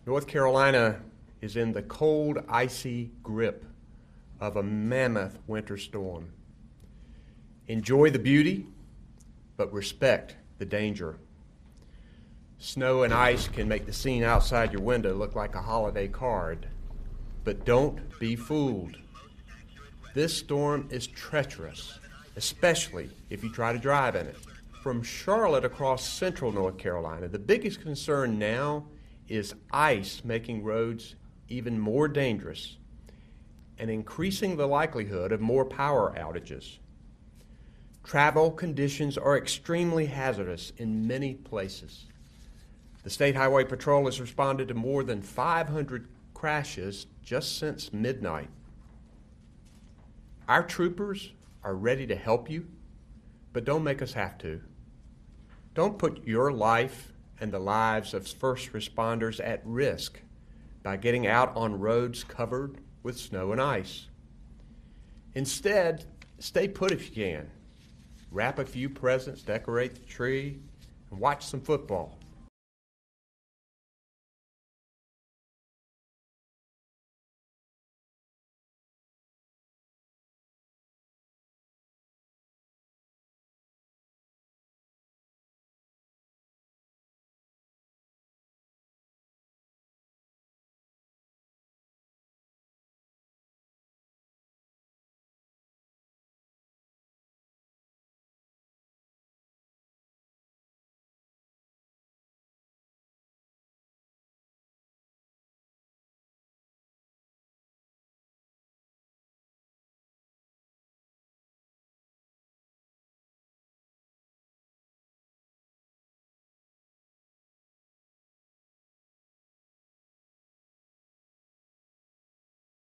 North Carolina is in the cold, icy grip of a mammoth winter storm. Enjoy the beauty, but respect the danger. Snow and ice can make the scene outside your window look like a holiday card, but don't be fooled. This storm is treacherous, especially if you try to drive in it. From Charlotte across central North Carolina, the biggest concern now is ice making roads even more dangerous and increasing the likelihood of more power outages. Travel conditions are extremely hazardous in many places. The State Highway Patrol has responded to more than 500 crashes just since midnight. Our troopers are ready to help you, but don't make us have to. Don't put your life and the lives of first responders at risk by getting out on roads covered with snow and ice. Instead, stay put if you can. Wrap a few presents, decorate the tree, and watch some football.